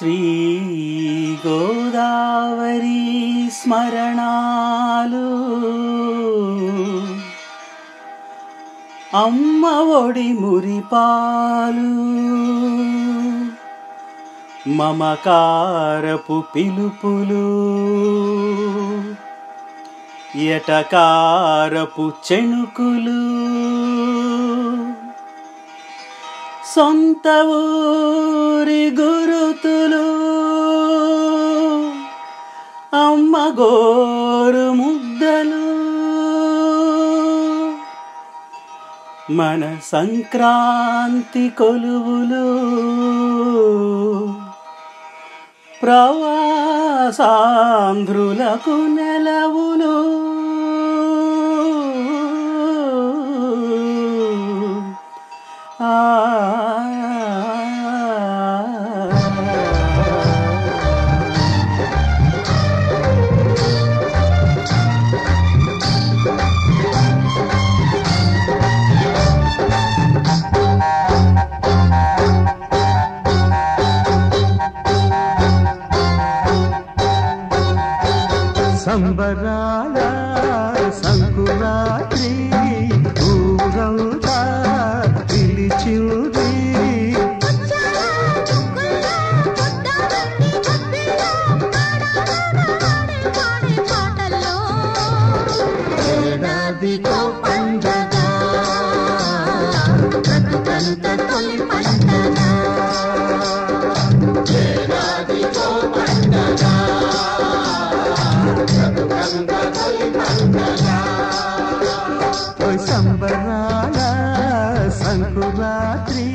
శ్రీ గోదావరి స్మరణాలు అమ్మ ఒడి మురిపాలు మమకారపు పిలుపులు ఎటకారపు చెణుకులు సొంత ఊరి గురుతులు అమ్మ గోరు ముద్దలు మన సంక్రాంతి కొలువులు ప్రవాసాంధ్రులకు నెలవులు సంబరాల సంకురాత్రి ఊరంతా పిలిచింది ఏడాదికో పండగ బ్రతుకంత తొలి పండగ ఏడాదికో పండగ సంబరాల సంకురాత్రి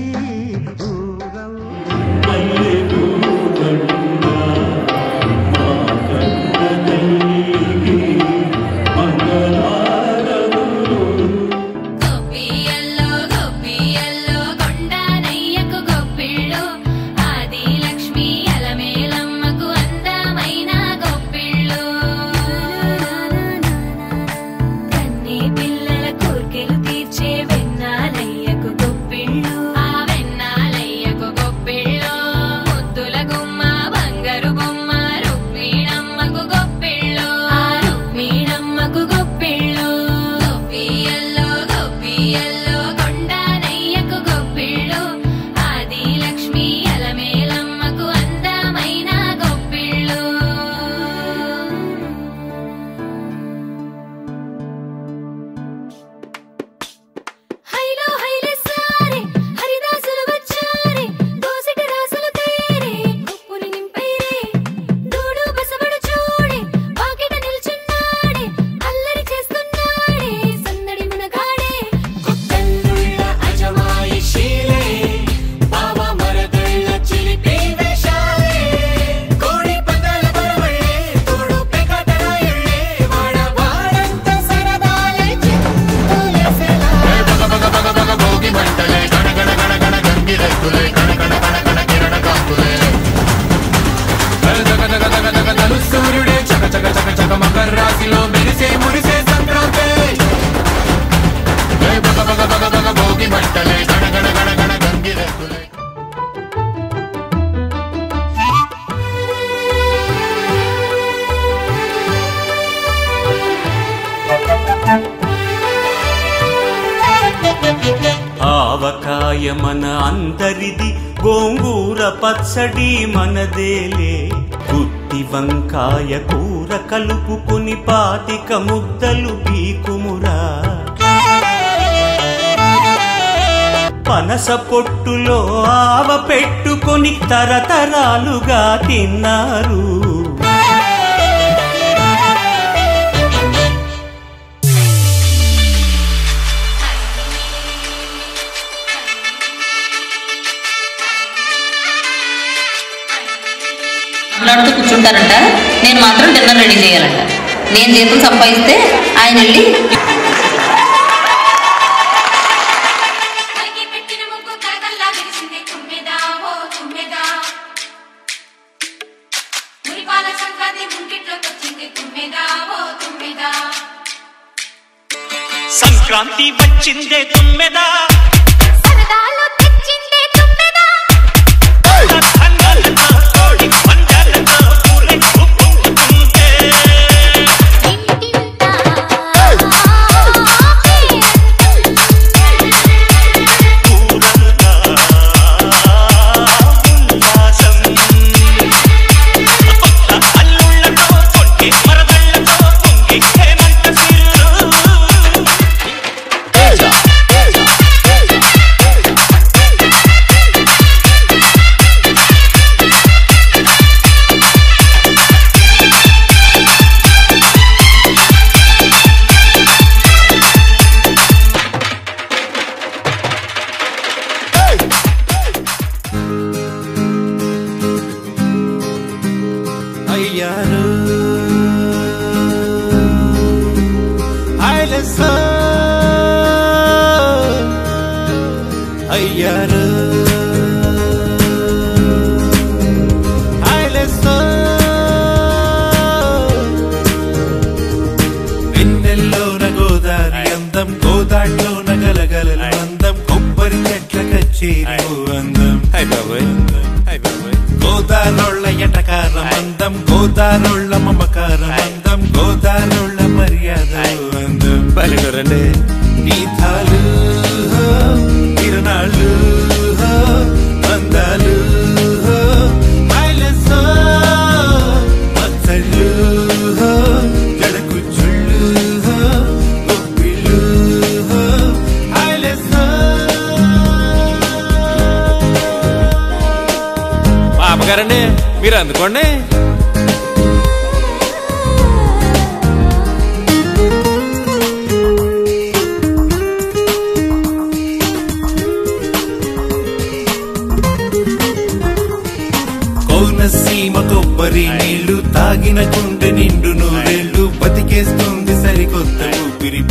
ఆవకాయ మన అందరిది గోంగూర పచ్చడి మనదేలే గుత్తి వంకాయ కూర కలుపుకొని పాతిక ముద్దలు పీకుమురా పనస పొట్టులో ఆవ పెట్టుకొని తరతరాలుగా తిన్నారు మాట్లాడుతూ కూర్చుంటారంట. నేను మాత్రం డిన్నర్ రెడీ చేయాలంట. నేను జీతం సంపాదిస్తే ఆయన వెళ్ళి సంక్రాంతి వచ్చిందే తుమ్మెదా సరదాలో తెచ్చిందే తుమ్మెదా వయ్యారు వెన్నెల్లోన గోదారి అందం గోదాట్లోన గలగలల అందం కొబ్బరి చెట్ల కచ్చేరి అందం గోదారోళ్ళ ఎటకారం అందం గోదారోళ్ళ మమకారం అందం గోదారోళ్ళ మర్యాద అందం బలిగొరండి గీతాలు తిరునాళ్ళు అందాలు మచ్చళ్ళు జడకుచ్చుళ్ళు గొప్పిళ్ళు పాపగారండి మీరు అందుకోండి కోనసీమ కొబ్బరి నీళ్లు తాగిన గుండె నిండు నూరేళ్లు బతికేస్తుంది సరికొత్త ఊపిరి